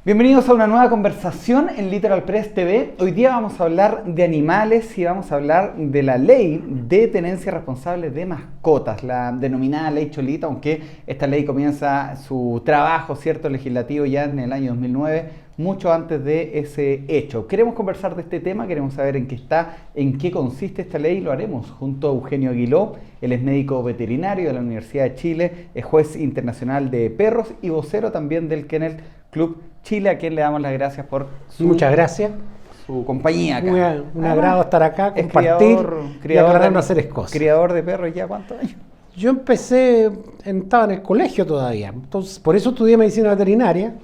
Bienvenidos a una nueva conversación en Literal Press TV. Hoy día vamos a hablar de animales y vamos a hablar de la ley de tenencia responsable de mascotas, la denominada ley Cholita, aunque esta ley comienza su trabajo, cierto, legislativo ya en el año 2009, mucho antes de ese hecho. Queremos conversar de este tema, queremos saber en qué está, en qué consiste esta ley. Lo haremos junto a Eugenio Aguiló. Él es médico veterinario de la Universidad de Chile, es juez internacional de perros y vocero también del Kennel Club Chile, a quien le damos las gracias por Muchas gracias. Su compañía acá. Un agrado estar acá, Es compartir y aclararnos hacer cosas. Criador de perros ya, ¿cuántos años? Yo estaba en el colegio todavía, entonces por eso estudié medicina veterinaria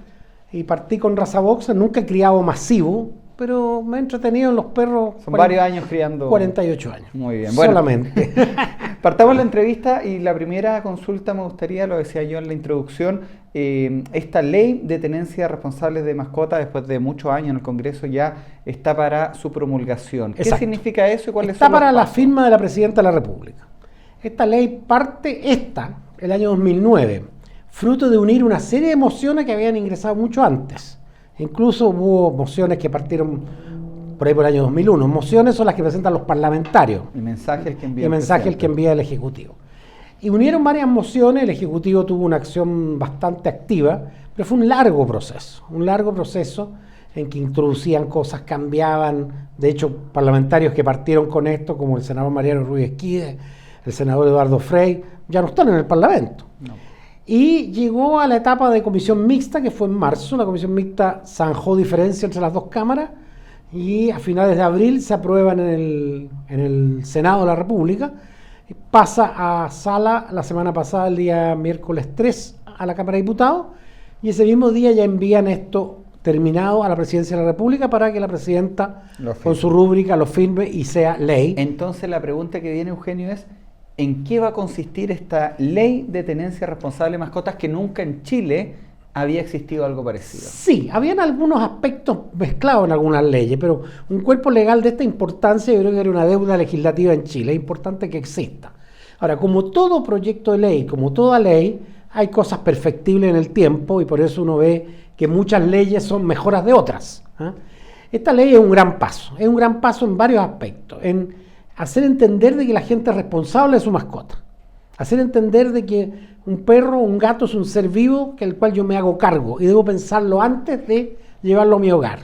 y partí con raza boxer. Nunca he criado masivo, pero me he entretenido en los perros. Son varios años criando. 48 años. Muy bien. Bueno, solamente. partamos la entrevista y la primera consulta me gustaría, lo decía yo en la introducción, esta ley de tenencia responsable de mascotas, después de muchos años en el Congreso, ya está para su promulgación. ¿Qué Exacto. significa eso y cuáles Está son los para la pasos? firma de la Presidenta de la República. Esta ley el año 2009, fruto de unir una serie de mociones que habían ingresado mucho antes. Incluso hubo mociones que partieron por ahí por el año 2001. Mociones son las que presentan los parlamentarios. El mensaje el que envía Y el mensaje el que envía el Ejecutivo. Y unieron varias mociones, el Ejecutivo tuvo una acción bastante activa, pero fue un largo proceso en que introducían cosas, cambiaban. De hecho, parlamentarios que partieron con esto, como el senador Mariano Ruiz Esquide, el senador Eduardo Frei, ya no están en el Parlamento. No. Y llegó a la etapa de comisión mixta, que fue en marzo. La comisión mixta zanjó diferencia entre las dos cámaras y a finales de abril se aprueban en el Senado de la República. Pasa a sala la semana pasada, el día miércoles 3, a la Cámara de Diputados, y ese mismo día ya envían esto terminado a la Presidencia de la República para que la Presidenta, con su rúbrica, lo firme y sea ley. Entonces la pregunta que viene, Eugenio, es ¿en qué va a consistir esta ley de tenencia responsable de mascotas que nunca en Chile había existido algo parecido? Sí, habían algunos aspectos mezclados en algunas leyes, pero un cuerpo legal de esta importancia yo creo que era una deuda legislativa en Chile, es importante que exista. Ahora, como todo proyecto de ley, como toda ley, hay cosas perfectibles en el tiempo y por eso uno ve que muchas leyes son mejoras de otras. Esta ley es un gran paso en varios aspectos, en hacer entender de que la gente es responsable de su mascota, hacer entender de que un perro o un gato es un ser vivo del cual yo me hago cargo y debo pensarlo antes de llevarlo a mi hogar.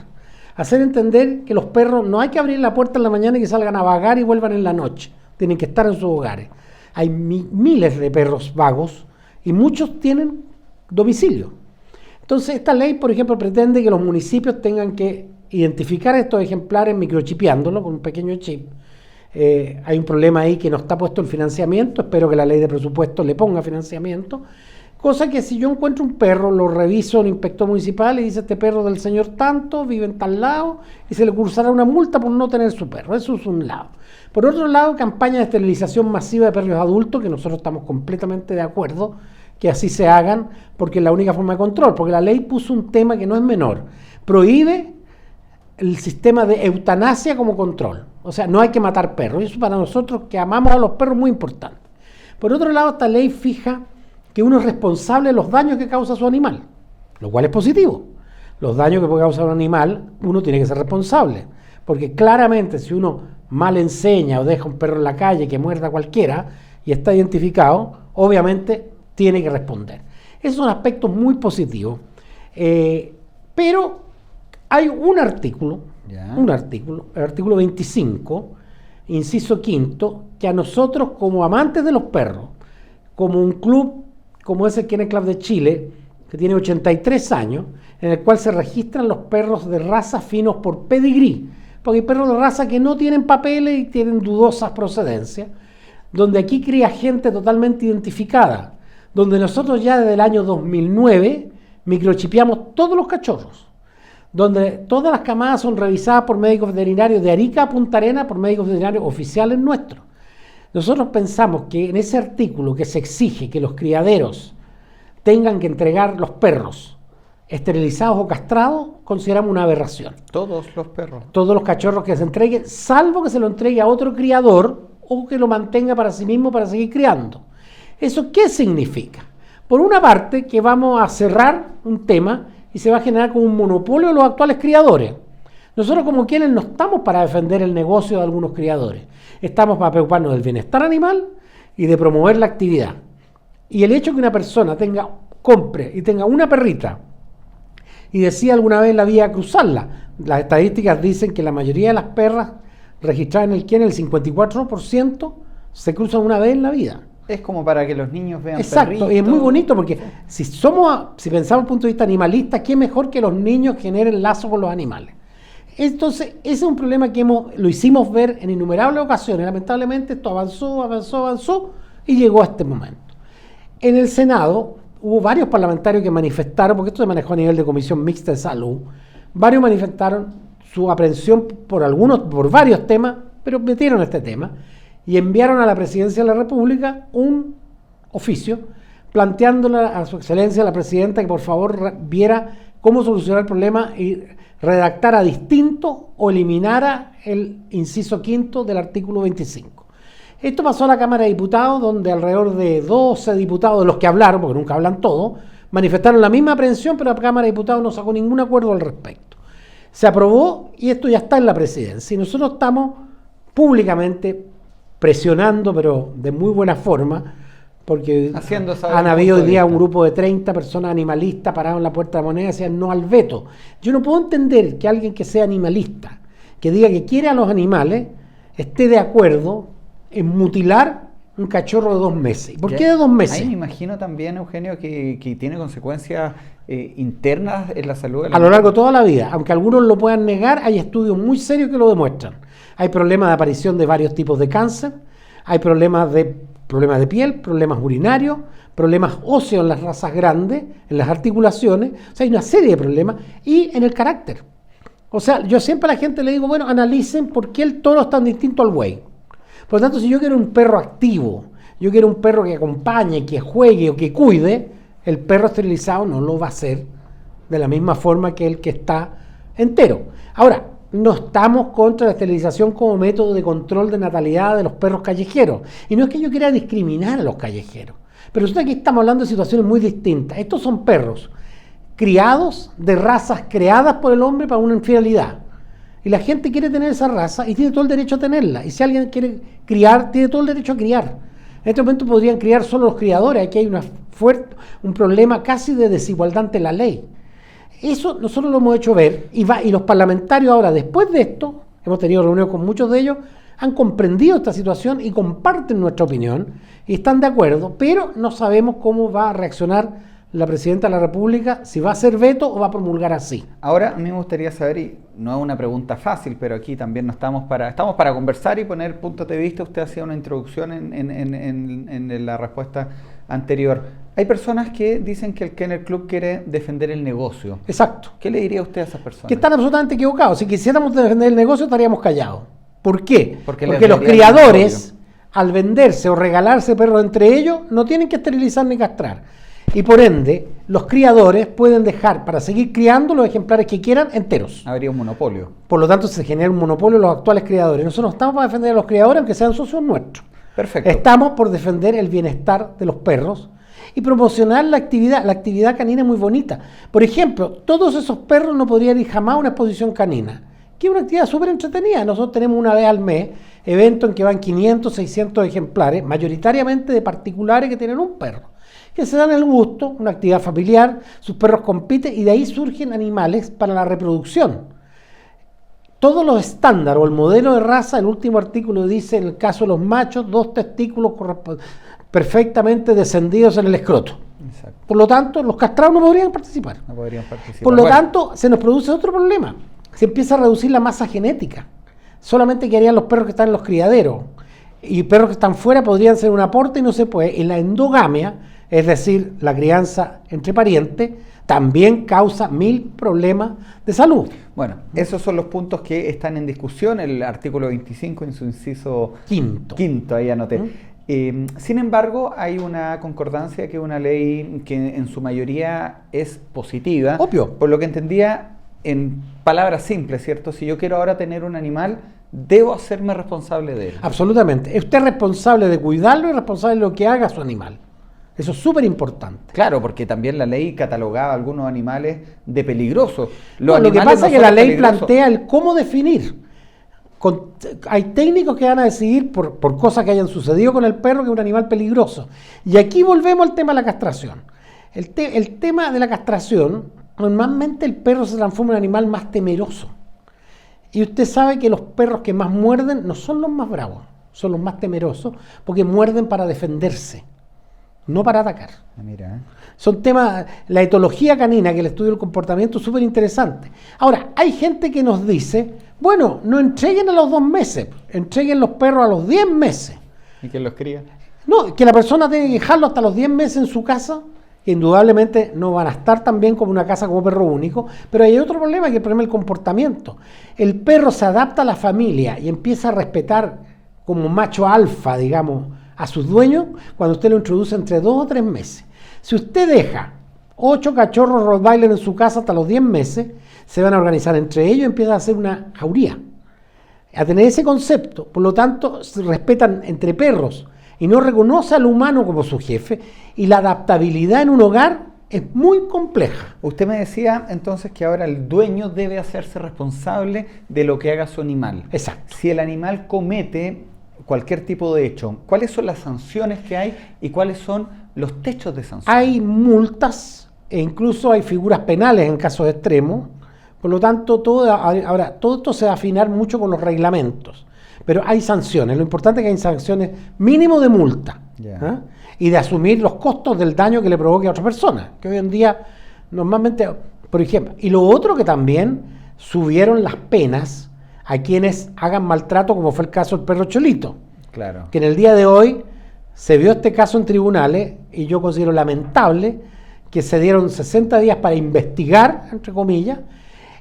Hacer entender que los perros no hay que abrir la puerta en la mañana y que salgan a vagar y vuelvan en la noche. Tienen que estar en sus hogares. Hay miles de perros vagos y muchos tienen domicilio. Entonces esta ley, por ejemplo, pretende que los municipios tengan que identificar estos ejemplares microchipeándolos con un pequeño chip. Hay un problema ahí que no está puesto el financiamiento, espero que la ley de presupuesto le ponga financiamiento, cosa que si yo encuentro un perro, lo reviso un inspector municipal y dice este perro del señor tanto, vive en tal lado, y se le cursará una multa por no tener su perro. Eso es un lado. Por otro lado, campaña de esterilización masiva de perros adultos, que nosotros estamos completamente de acuerdo que así se hagan, porque es la única forma de control, porque la ley puso un tema que no es menor, prohíbe el sistema de eutanasia como control. O sea, no hay que matar perros. Y eso para nosotros que amamos a los perros es muy importante. Por otro lado, esta ley fija que uno es responsable de los daños que causa su animal, lo cual es positivo. Los daños que puede causar un animal, uno tiene que ser responsable. Porque claramente si uno mal enseña o deja un perro en la calle que muerda a cualquiera y está identificado, obviamente tiene que responder. Esos son aspectos muy positivos. Pero hay un artículo, el artículo 25, inciso quinto, que a nosotros como amantes de los perros, como un club como es el Kennel Club de Chile, que tiene 83 años, en el cual se registran los perros de raza finos por pedigrí, porque hay perros de raza que no tienen papeles y tienen dudosas procedencias, donde aquí cría gente totalmente identificada, donde nosotros ya desde el año 2009 microchipeamos todos los cachorros, donde todas las camadas son revisadas por médicos veterinarios de Arica a Punta Arenas, por médicos veterinarios oficiales nuestros. Nosotros pensamos que en ese artículo que se exige que los criaderos tengan que entregar los perros esterilizados o castrados, consideramos una aberración. Todos los perros. Todos los cachorros que se entreguen, salvo que se lo entregue a otro criador o que lo mantenga para sí mismo para seguir criando. ¿Eso qué significa? Por una parte, que vamos a cerrar un tema y se va a generar como un monopolio de los actuales criadores. Nosotros como quienes no estamos para defender el negocio de algunos criadores, estamos para preocuparnos del bienestar animal y de promover la actividad. Y el hecho que una persona compre y tenga una perrita y decida alguna vez en la vida cruzarla, las estadísticas dicen que la mayoría de las perras registradas en el QUIEN, el 54%, se cruzan una vez en la vida. Es como para que los niños vean Exacto, perritos. y es muy bonito porque si pensamos desde el punto de vista animalista, qué mejor que los niños generen lazo con los animales. Entonces, ese es un problema que lo hicimos ver en innumerables ocasiones. Lamentablemente esto avanzó y llegó a este momento. En el Senado hubo varios parlamentarios que manifestaron, porque esto se manejó a nivel de Comisión Mixta de Salud, varios manifestaron su aprehensión por varios temas, pero metieron este tema y enviaron a la Presidencia de la República un oficio planteándole a su excelencia la presidenta que por favor viera cómo solucionar el problema y redactara distinto o eliminara el inciso quinto del artículo 25. Esto pasó a la Cámara de Diputados, donde alrededor de 12 diputados de los que hablaron, porque nunca hablan todos, manifestaron la misma aprehensión, pero la Cámara de Diputados no sacó ningún acuerdo al respecto. Se aprobó y esto ya está en la presidencia. Y nosotros estamos públicamente presionando, pero de muy buena forma, porque han habido hoy día un grupo de 30 personas animalistas parados en la Puerta de la Moneda y decían no al veto. Yo no puedo entender que alguien que sea animalista, que diga que quiere a los animales, esté de acuerdo en mutilar un cachorro de 2 meses. ¿Por qué de 2 meses? Ahí me imagino también, Eugenio, que tiene consecuencias internas en la salud de la a lo largo de toda la vida. Aunque algunos lo puedan negar, hay estudios muy serios que lo demuestran. Hay problemas de aparición de varios tipos de cáncer, hay problemas de piel, problemas urinarios, problemas óseos en las razas grandes, en las articulaciones, o sea, hay una serie de problemas, y en el carácter. O sea, yo siempre a la gente le digo, bueno, analicen por qué el toro es tan distinto al buey. Por lo tanto, si yo quiero un perro activo, yo quiero un perro que acompañe, que juegue o que cuide, el perro esterilizado no lo va a hacer de la misma forma que el que está entero. Ahora, no estamos contra la esterilización como método de control de natalidad de los perros callejeros. Y no es que yo quiera discriminar a los callejeros. Pero resulta que aquí estamos hablando de situaciones muy distintas. Estos son perros criados de razas creadas por el hombre para una finalidad. Y la gente quiere tener esa raza y tiene todo el derecho a tenerla. Y si alguien quiere criar, tiene todo el derecho a criar. En este momento podrían criar solo los criadores. Aquí hay un problema casi de desigualdad ante la ley. Eso nosotros lo hemos hecho ver y los parlamentarios ahora, después de esto, hemos tenido reuniones con muchos de ellos, han comprendido esta situación y comparten nuestra opinión y están de acuerdo, pero no sabemos cómo va a reaccionar la Presidenta de la República, si va a hacer veto o va a promulgar así. Ahora, a mí me gustaría saber, y no es una pregunta fácil, pero aquí también estamos para conversar y poner puntos de vista. Usted hacía una introducción en la respuesta anterior. Hay personas que dicen que el Kennel Club quiere defender el negocio. Exacto. ¿Qué le diría usted a esas personas? Que están absolutamente equivocados. Si quisiéramos defender el negocio, estaríamos callados. ¿Por qué? Porque los criadores, al venderse o regalarse perros entre ellos, no tienen que esterilizar ni castrar. Y por ende, los criadores pueden dejar para seguir criando los ejemplares que quieran enteros. Habría un monopolio. Por lo tanto, se genera un monopolio de los actuales criadores. Nosotros no estamos para defender a los criadores, aunque sean socios nuestros. Perfecto. Estamos por defender el bienestar de los perros y promocionar la actividad. La actividad canina es muy bonita. Por ejemplo, todos esos perros no podrían ir jamás a una exposición canina, que es una actividad súper entretenida. Nosotros tenemos una vez al mes eventos en que van 500, 600 ejemplares, mayoritariamente de particulares que tienen un perro, que se dan el gusto, una actividad familiar, sus perros compiten y de ahí surgen animales para la reproducción. Todos los estándares o el modelo de raza, el último artículo dice, en el caso de los machos, 2 testículos perfectamente descendidos en el escroto. Exacto. Por lo tanto, los castrados no podrían participar. No podrían participar. Por lo tanto, se nos produce otro problema. Se empieza a reducir la masa genética. Solamente quedarían los perros que están en los criaderos. Y perros que están fuera podrían ser un aporte y no se puede. En la endogamia, es decir, la crianza entre parientes, también causa 1000 problemas de salud. Bueno, esos son los puntos que están en discusión, el artículo 25 en su inciso quinto, ahí anoté. Sin embargo, hay una concordancia que es una ley que en su mayoría es positiva. Obvio. Por lo que entendía, en palabras simples, ¿cierto? Si yo quiero ahora tener un animal, debo hacerme responsable de él. Absolutamente. Usted es responsable de cuidarlo y responsable de lo que haga su animal. Eso es súper importante. Claro, porque también la ley catalogaba a algunos animales de peligrosos. Lo que pasa es que la ley plantea el cómo definir. Hay técnicos que van a decidir por cosas que hayan sucedido con el perro que es un animal peligroso. Y aquí volvemos al tema de la castración. El tema de la castración, normalmente el perro se transforma en un animal más temeroso. Y usted sabe que los perros que más muerden no son los más bravos, son los más temerosos, porque muerden para defenderse, no para atacar. Mira. Son temas, la etología canina, que el estudio del comportamiento es súper interesante. Ahora, hay gente que nos dice, bueno, no entreguen a los 2 meses, entreguen los perros a los 10 meses. ¿Y quién los cría? No, que la persona tiene que dejarlo hasta los 10 meses en su casa, que indudablemente no van a estar tan bien como una casa como perro único, pero hay otro problema, que es el problema del comportamiento. El perro se adapta a la familia y empieza a respetar como macho alfa, digamos, a sus dueños cuando usted lo introduce entre 2 o 3 meses. Si usted deja 8 cachorros Rottweiler en su casa hasta los 10 meses, se van a organizar entre ellos y empiezan a hacer una jauría. A tener ese concepto, por lo tanto, se respetan entre perros y no reconoce al humano como su jefe, y la adaptabilidad en un hogar es muy compleja. Usted me decía entonces que ahora el dueño debe hacerse responsable de lo que haga su animal. Exacto. Si el animal comete cualquier tipo de hecho, ¿cuáles son las sanciones que hay y cuáles son los techos de sanción? Hay multas e incluso hay figuras penales en casos extremos. Por lo tanto, todo esto se va a afinar mucho con los reglamentos. Pero hay sanciones. Lo importante es que hay sanciones mínimo de multa. Yeah. Y de asumir los costos del daño que le provoque a otra persona. Que hoy en día, normalmente, por ejemplo. Y lo otro que también subieron las penas a quienes hagan maltrato, como fue el caso del perro Cholito. Claro. Que en el día de hoy se vio este caso en tribunales y yo considero lamentable que se dieron 60 días para investigar, entre comillas,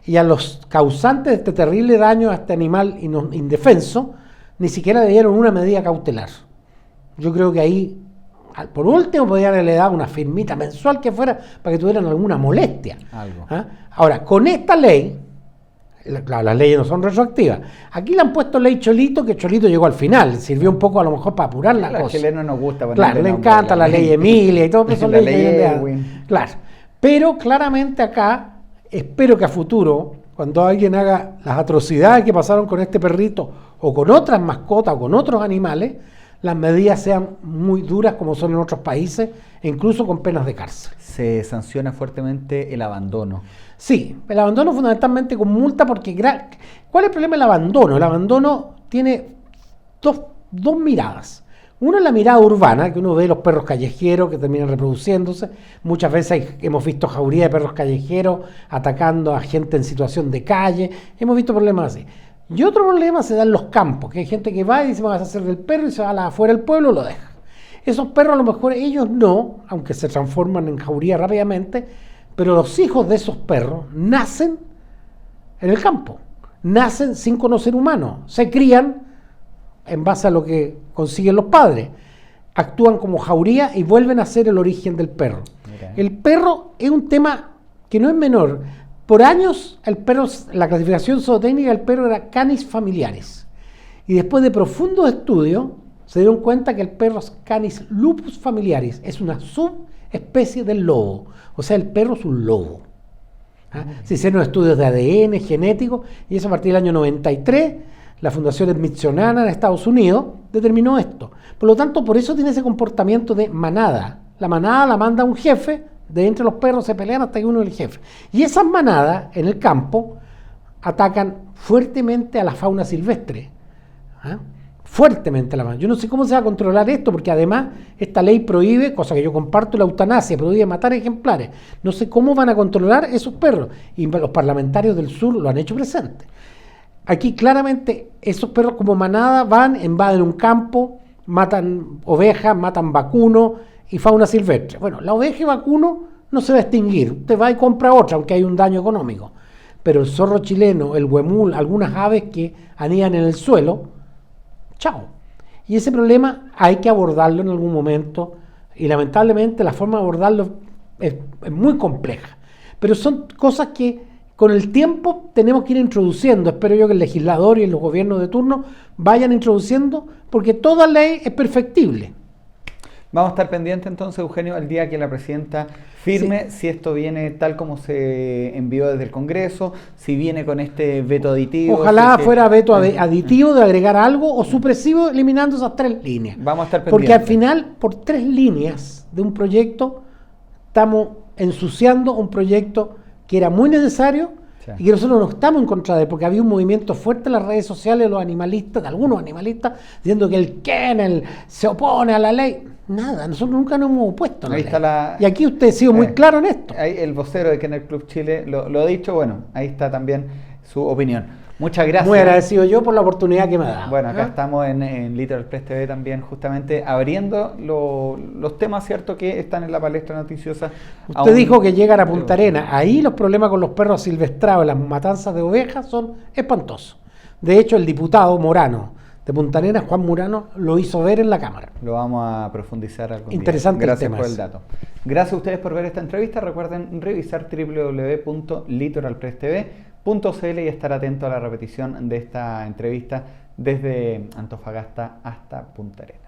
y a los causantes de este terrible daño a este animal indefenso ni siquiera le dieron una medida cautelar. Yo creo que ahí, por último, podrían haberle dado una firmita mensual que fuera para que tuvieran alguna molestia. Algo. Ahora, con esta ley, claro, las leyes no son retroactivas. Aquí le han puesto ley Cholito, que Cholito llegó al final, sirvió un poco a lo mejor para apurar la cosa. A los chilenos nos gusta ponerle claro, le nombre encanta la ley Emilia y todo eso. La ley Edwin. Claro, pero claramente acá, espero que a futuro, cuando alguien haga las atrocidades que pasaron con este perrito o con otras mascotas o con otros animales, las medidas sean muy duras como son en otros países, e incluso con penas de cárcel. Se sanciona fuertemente el abandono. Sí, el abandono fundamentalmente con multa, porque ¿cuál es el problema del abandono? El abandono tiene dos miradas. Una es la mirada urbana, que uno ve los perros callejeros que terminan reproduciéndose. Muchas veces hemos visto jauría de perros callejeros atacando a gente en situación de calle. Hemos visto problemas así. Y otro problema se da en los campos, que hay gente que va y dice, me vas a hacer del perro, y se va a afuera del pueblo y lo deja. Esos perros a lo mejor ellos no, aunque se transforman en jauría rápidamente, pero los hijos de esos perros nacen en el campo, nacen sin conocer humanos, se crían en base a lo que consiguen los padres, actúan como jauría y vuelven a ser el origen del perro. Mira. El perro es un tema que no es menor. Por años, el perro, la clasificación zootécnica del perro era Canis familiaris. Y después de profundos estudios, se dieron cuenta que el perro es Canis lupus familiaris, es una subespecie del lobo. O sea, el perro es un lobo. Se hicieron estudios de ADN, genético, y eso a partir del año 93, la Fundación Smithsoniana en Estados Unidos determinó esto. Por lo tanto, por eso tiene ese comportamiento de manada. La manada la manda un jefe, de entre los perros se pelean hasta que uno es el jefe. Y esas manadas en el campo atacan fuertemente a la fauna silvestre. Fuertemente a la fauna. Yo no sé cómo se va a controlar esto, porque además esta ley prohíbe, cosa que yo comparto, la eutanasia, prohíbe matar ejemplares. No sé cómo van a controlar esos perros. Y los parlamentarios del sur lo han hecho presente. Aquí claramente esos perros como manada van, invaden un campo, matan ovejas, matan vacunos y fauna silvestre. Bueno, la oveja y vacuno no se va a extinguir. Usted va y compra otra, aunque hay un daño económico. Pero el zorro chileno, el huemul, algunas aves que anidan en el suelo, chao. Y ese problema hay que abordarlo en algún momento, y lamentablemente la forma de abordarlo es muy compleja. Pero son cosas que con el tiempo tenemos que ir introduciendo. Espero yo que el legislador y los gobiernos de turno vayan introduciendo, porque toda ley es perfectible. Vamos a estar pendientes entonces, Eugenio, el día que la presidenta firme, si esto viene tal como se envió desde el Congreso, si viene con este veto aditivo. Ojalá fuera veto aditivo de agregar algo o supresivo eliminando esas 3 líneas. Vamos a estar pendientes. Porque al final, por 3 líneas de un proyecto, estamos ensuciando un proyecto que era muy necesario. Sí. Y que nosotros no estamos en contra de él, porque había un movimiento fuerte en las redes sociales de los animalistas, de algunos animalistas, diciendo que el Kennel se opone a la ley. Nada, nosotros nunca nos hemos opuesto a la ley. Y aquí usted ha sido muy claro en esto. Ahí el vocero de Kennel Club Chile lo ha dicho, bueno, ahí está también su opinión. Muchas gracias. Muy agradecido yo por la oportunidad que me ha dado. Bueno, acá estamos en Literal Press TV también, justamente abriendo los temas, ¿cierto?, que están en la palestra noticiosa. Usted dijo que llegan a Punta Arenas. Ahí los problemas con los perros silvestrados, las matanzas de ovejas son espantosos. De hecho, el diputado Morano de Punta Arenas, Juan Murano, lo hizo ver en la Cámara. Lo vamos a profundizar algún día. Interesante. Gracias por el dato. Gracias a ustedes por ver esta entrevista. Recuerden revisar www.litoralpresstv.cl y estar atento a la repetición de esta entrevista desde Antofagasta hasta Punta Arenas.